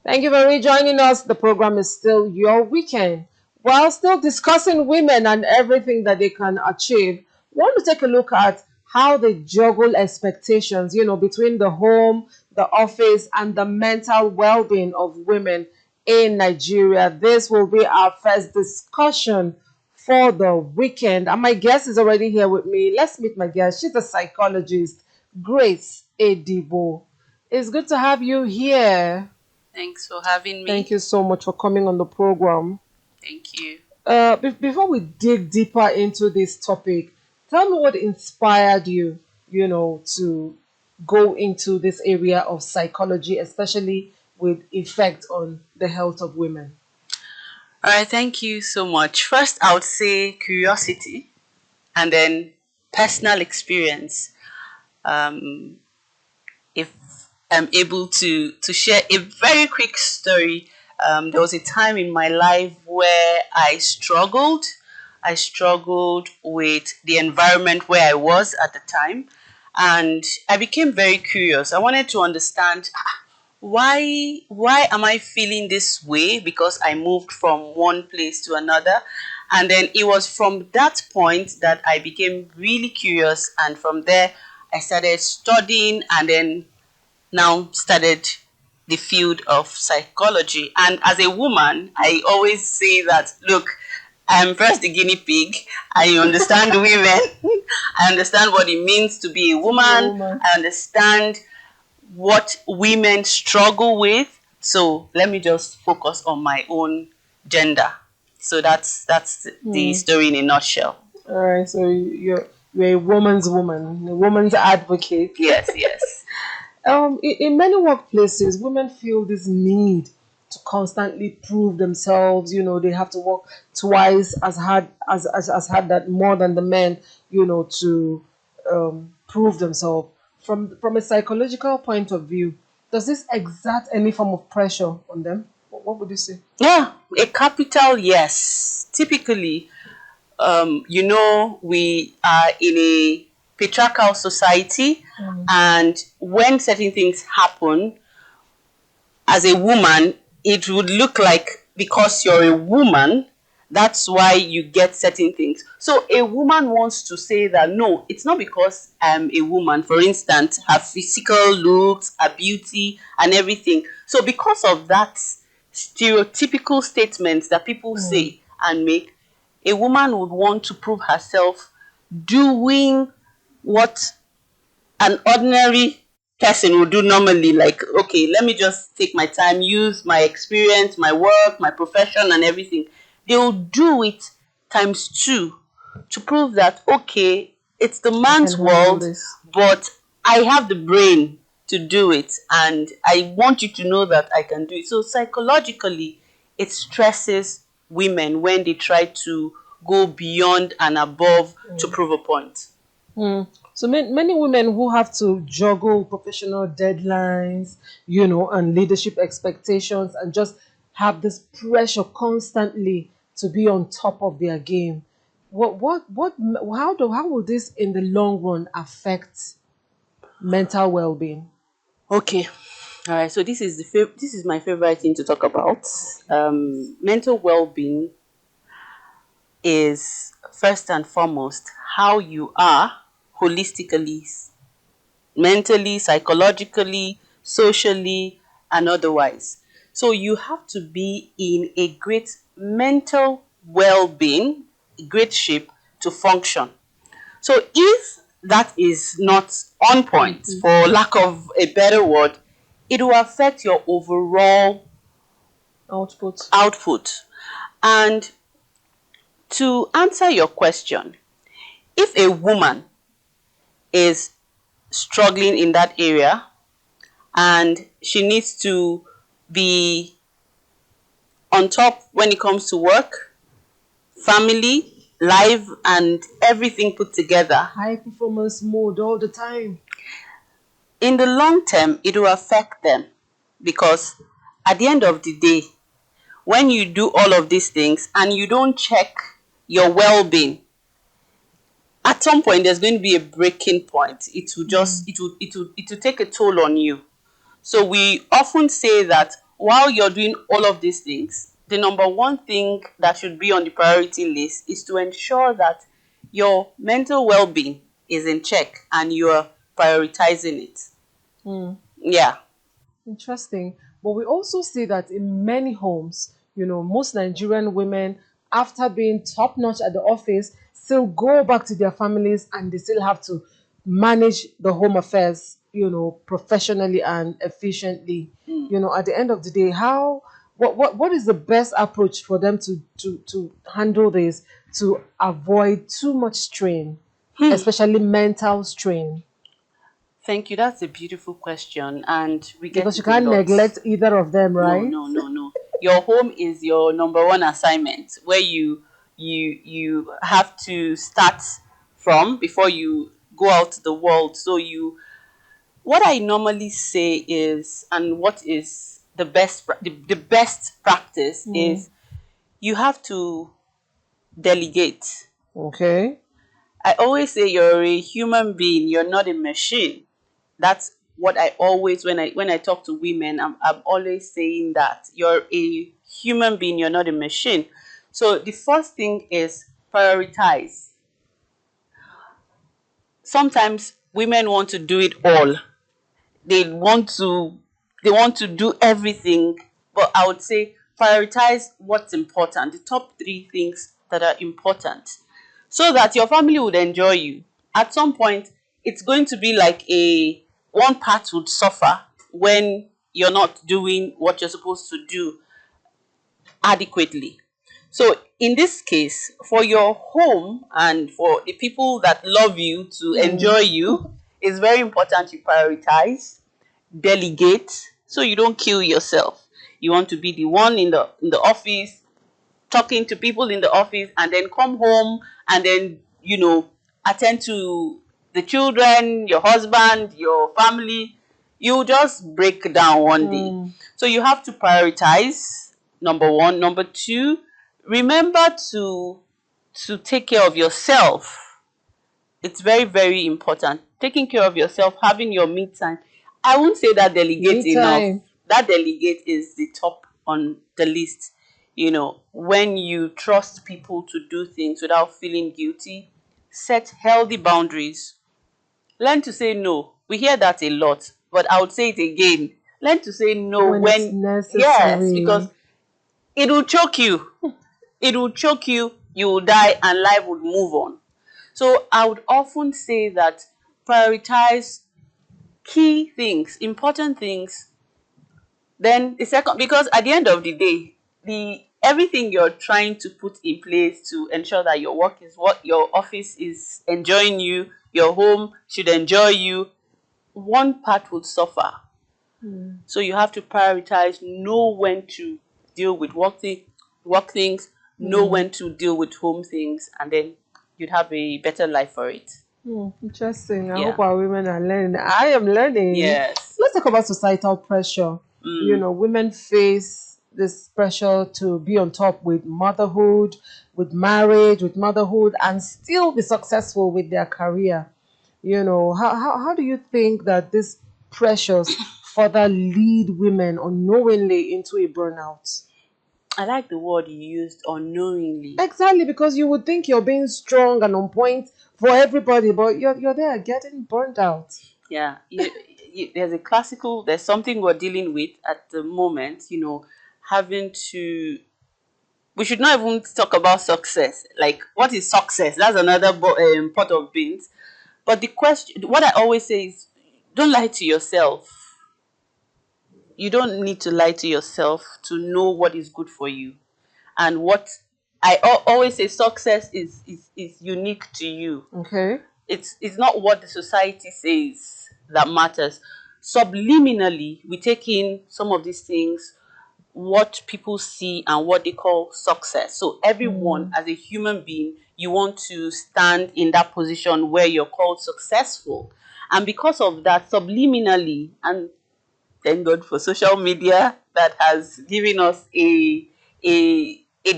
Thank you for rejoining us. The program is still your weekend. While still discussing women and everything that they can achieve, we want to take a look at how they juggle expectations, between the home, the office, and the mental well being of women in Nigeria. This will be our first discussion for the weekend. And my guest is already here with me. Let's meet my guest. She's a psychologist, Grace Edibo. It's good to have you here. Thanks for having Thank me. you so much for coming on the program. Thank you. Before we dig deeper into this topic, tell me what inspired you, to go into this area of psychology, especially with effect on the health of women. All right, thank you so much. First, I would say curiosity and then personal experience. Um, if I'm able to share a very quick story, there was a time in my life where I struggled. I struggled with the environment where I was at the time, and I became very curious. I wanted to understand why am I feeling this way because I moved from one place to another. And then it was from that point that I became really curious, and from there I started studying, and then now started the field of psychology. And as a woman, I always say that, look, I'm first the guinea pig. I understand women. I understand what it means to be a To be a woman. woman. I understand what women struggle with. So let me just focus on my own gender. So that's the Hmm. story in a nutshell. All right, so you're a woman's woman, a woman's advocate. Yes, yes. In many workplaces, women feel this need to constantly prove themselves. They have to work twice as hard as hard that more than the men. To prove themselves. From a psychological point of view, does this exert any form of pressure on them? What would you say? Yeah, a capital yes. Typically, we are in a patriarchal society, Mm. and when certain things happen, as a woman, it would look like because you're a woman, that's why you get certain things. So a woman wants to say that no, it's not because I'm a woman. For instance, her physical looks, her beauty, and everything. So because of that stereotypical statements that people Mm. say and make, a woman would want to prove herself doing what an ordinary person would do normally, like, okay, let me just take my time, use my experience, my work, my profession, and everything. They will do it times two to prove that, okay, it's the I can man's handle world, this. but I have the brain to do it, and I want you to know that I can do it. So psychologically, it stresses women when they try to go beyond and above to prove a point. Mm. So many women who have to juggle professional deadlines, and leadership expectations, and just have this pressure constantly to be on top of their game. How will this in the long run affect mental well-being? Okay. All right. So this is my favorite thing to talk about. Mental well-being is first and foremost how you are holistically, mentally, psychologically, socially, and otherwise. So you have to be in a great mental well-being, great shape to function. So if that is not on point, Mhm. for lack of a better word, it will affect your overall Output. output. And to answer your question, if a woman is struggling in that area and she needs to be on top when it comes to work, family, life, and everything put together, High performance mode all the time. in the long term, it will affect them because at the end of the day, when you do all of these things and you don't check your well-being, at some point there's going to be a breaking point. It will Mm. just it will take a toll on you. So we often say that while you're doing all of these things, the number one thing that should be on the priority list is to ensure that your mental well-being is in check and you're prioritizing it. Mm. Yeah. Interesting. But we also see that in many homes, most Nigerian women, after being top notch at the office, still go back to their families and they still have to manage the home affairs, professionally and efficiently. At the end of the day, what is the best approach for them to handle this to avoid too much strain, especially mental strain? Thank you. That's a beautiful question, and we get Because you it a can't lot. neglect either of them, No, right? no, no, no. Your home is your number one assignment where you have to start from before you go out to the world. So you what I normally say is, and what is the best practice Mm. is, you have to delegate. Okay. I always say you're a human being, you're not a machine. That's what I always, when I talk to women, I'm always saying that you're a human being, you're not a machine. So the first thing is prioritize. Sometimes women want to do it all. They want to they want to do everything, but I would say prioritize what's important, the top three things that are important, so that your family would enjoy you. At some point, it's going to be like a one part would suffer when you're not doing what you're supposed to do adequately. So in this case, for your home and for the people that love you to Mm. enjoy you, it's very important you prioritize, delegate, so you don't kill yourself. You want to be the one in the office, talking to people in the office, and then come home and then attend to the children, your husband, your family. You just break down one day. Mm. So you have to prioritize, number one. Number two, remember to take care of yourself. It's very, very important. Taking care of yourself, having your me time. I won't say that Me delegate enough. time. That delegate is the top on the list. When you trust people to do things without feeling guilty, set healthy boundaries. Learn to say no. We hear that a lot, but I would say it again. Learn to say no When it's yes, because necessary. it will choke you. It will choke you, you will die, and life would move on. So I would often say that prioritize key things, important things. Then the second, because at the end of the day, the everything you're trying to put in place to ensure that your work is what your office is enjoying you, your home should enjoy you, one part would suffer. Mm. So you have to prioritize, know when to deal with work things, know Mm. when to deal with home things, and then you'd have a better life for it. Mm. Interesting. I hope Yeah. our women are learning. I am learning. Yes. Let's talk about societal pressure. Mm. Women face this pressure to be on top with motherhood, with marriage, with motherhood, and still be successful with their career. How do you think that these pressures further lead women unknowingly into a burnout? I like the word you used, unknowingly. Exactly, because you would think you're being strong and on point for everybody, but you're there getting burnt out. Yeah. There's something we're dealing with at the moment, having to, we should not even talk about success. Like, what is success? That's another pot of beans. But the question, what I always say is, don't lie to yourself. You don't need to lie to yourself to know what is good for you. And what always say, success is unique to you. Okay. It's not what the society says that matters. Subliminally, we take in some of these things, what people see and what they call success. So everyone, Mm. as a human being, you want to stand in that position where you're called successful. And because of that, subliminally, and thank God for social media that has given us a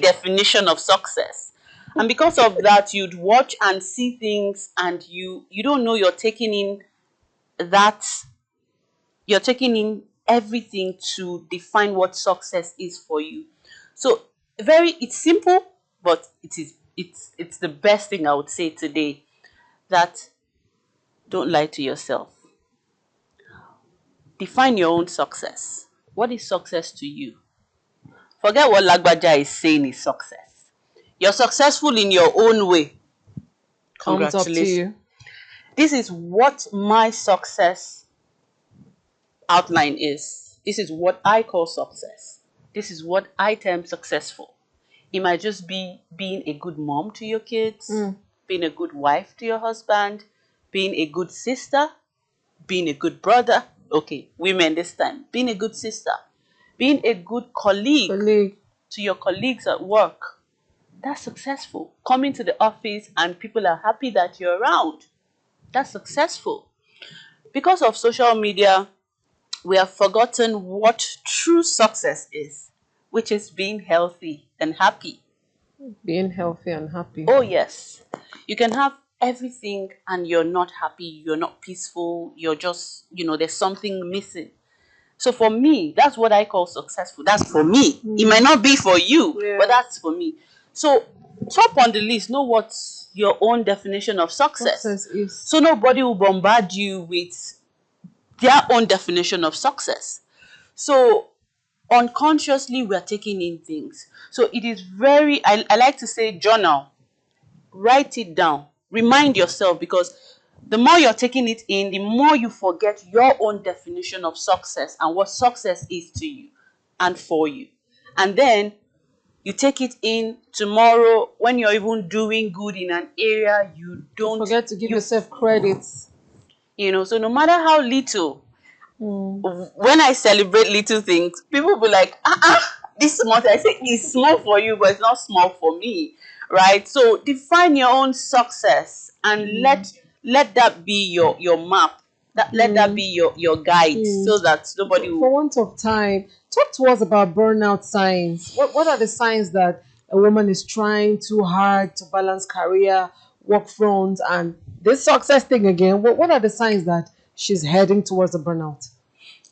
definition of success. And because of that, you'd watch and see things, and you don't know that you're taking in everything to define what success is for you. So very it's simple, but it's the best thing I would say today, that don't lie to yourself. Define your own success. What is success to you? Forget what Lagbaja is saying is success. You're successful in your own way. Comes up to Congratulations. you. This is what my success outline is. This is what I call success. This is what I term successful. It might just be being a good mom to your kids, being a good wife to your husband, being a good sister, being a good brother. Okay, women this time. Being a good sister, being a good colleague Colleague. to your colleagues at work. That's successful. Coming to the office and people are happy that you're around. That's successful. Because of social media, we have forgotten what true success is, which is being healthy and happy. Being healthy and happy. Oh, yes. You can have everything and you're not happy, you're not peaceful, you're just, there's something missing. So for me, that's what I call successful. That's for me. It might not be for you, Yeah. but that's for me. So top on the list, know what's your own definition of success. Success is. So nobody will bombard you with their own definition of success. So unconsciously we're taking in things. So it is very, I like to say journal, write it down, remind yourself, because the more you're taking it in, the more you forget your own definition of success and what success is to you and for you. And then you take it in tomorrow when you're even doing good in an area you don't Forget to give you yourself credits. so no matter how little, Mm. when I celebrate little things, people be like, this small thing. I say it's small for you, but it's not small for me, right? So define your own success and let that be your map. Let that be your guide, so that nobody For will. want of time, talk to us about burnout signs. What are the signs that a woman is trying too hard to balance career, work front, and this success thing again? What are the signs that she's heading towards a burnout?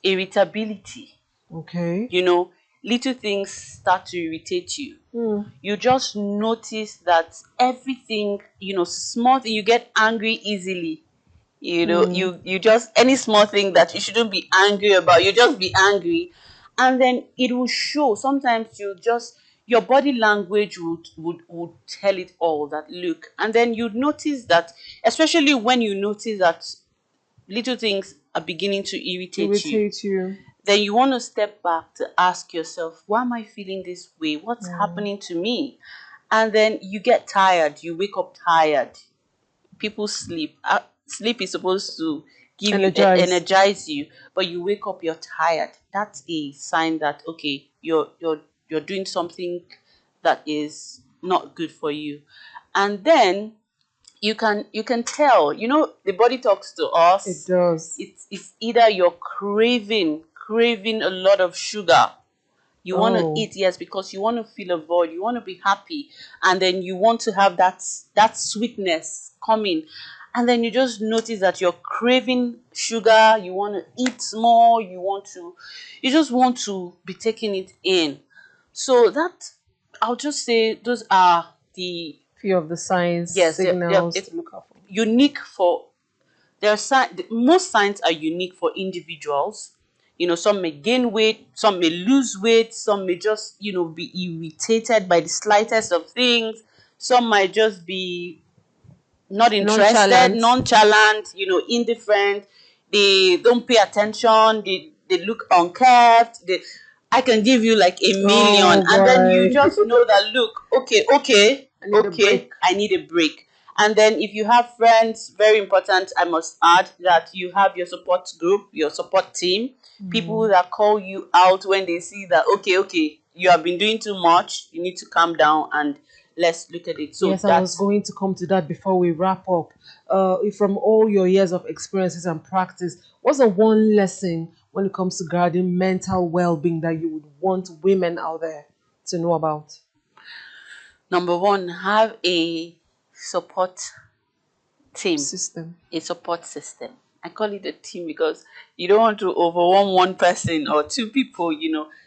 Irritability. Okay. Little things start to irritate you. Hmm. You just notice that everything, small thing, you get angry easily. You just, any small thing that you shouldn't be angry about, you just be angry, and then it will show. Sometimes your body language would tell it all, that look. And then you notice that, especially when you notice that little things are beginning to irritate you, Irritate you. then you want to step back to ask yourself, why am I feeling this way? What's happening to me? And then you get tired, you wake up tired. People sleep. Sleep is supposed to give you Energize. energize you, but you wake up, you're tired. That's a sign that, okay, you're doing something that is not good for you. And then you can tell, the body talks to It us. does. It's either you're craving a lot of sugar. You want to Oh. eat, yes, because you want to fill a void, you want to be happy, and then you want to have that sweetness coming, and then you just notice that you're craving sugar, you want to eat more, you just want to be taking it in. So that, I'll just say, those are the, Few of the signs, yes, signals it's to look out for. unique for, most signs are unique for individuals. Some may gain weight, some may lose weight, some may just, be irritated by the slightest of things. Some might just be not interested, Nonchalant. nonchalant, indifferent. They don't pay attention. They look unkept. I can give you like a million, Oh and then you boy. just know that, look, okay, okay, I need a okay, break. I need a break. And then if you have friends, very important, I must add that you have your support group, your support team, people that call you out when they see that, okay, okay, you have been doing too much, you need to calm down and let's look at it. So Yes, I was that's going to come to that before we wrap up. From all your years of experiences and practice, what's the one lesson when it comes to guarding mental well-being that you would want women out there to know about? number one, have a support team, System. a support system. I call it a team because you don't want to overwhelm one person or two people,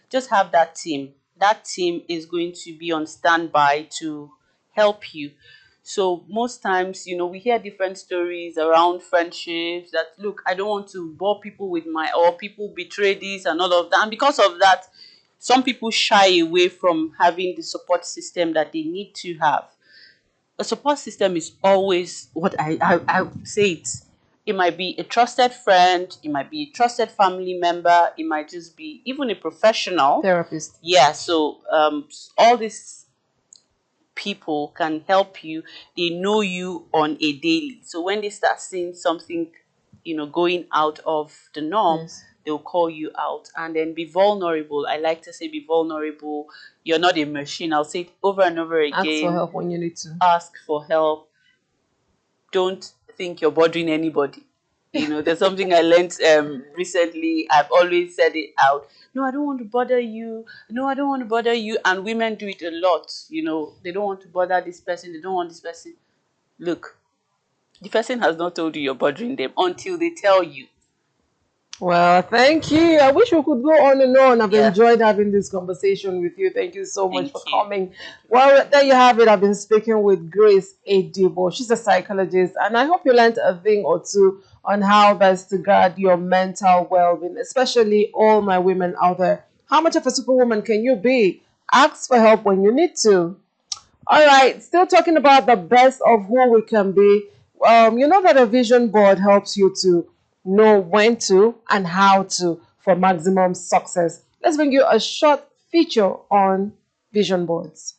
just have that team. That team is going to be on standby to help you. So most times, we hear different stories around friendships that, look, I don't want to bore people with or people betray this and all of that. And because of that, some people shy away from having the support system that they need to have. A support system is always what I would say it might be a trusted friend, it might be a trusted family member, it might just be even a professional. Therapist. Yeah, so all these people can help you. They know you on a daily. So when they start seeing something, going out of the norm, Yes. they'll call you out and then be vulnerable. I like to say be vulnerable. You're not a machine. I'll say it over and over Ask for again. help when you need to. Ask for help. Don't think you're bothering anybody. There's something I learned recently. I've always said it out. No, I don't want to bother you. No, I don't want to bother you. And women do it a lot. They don't want to bother this person. They don't want this person. Look, the person has not told you you're bothering them until they tell you. Well, thank you. I wish we could go on and on. I've Yeah. enjoyed having this conversation with you. Thank you so much Thank for you. coming. Thank you very Well, there much. you have it. I've been speaking with Grace Adibo. She's a psychologist, and I hope you learned a thing or two on how best to guard your mental well-being, especially all my women out there. How much of a superwoman can you be? Ask for help when you need to. All right, still talking about the best of who we can be. You know that a vision board helps you to know when to and how to for maximum success. Let's bring you a short feature on vision boards.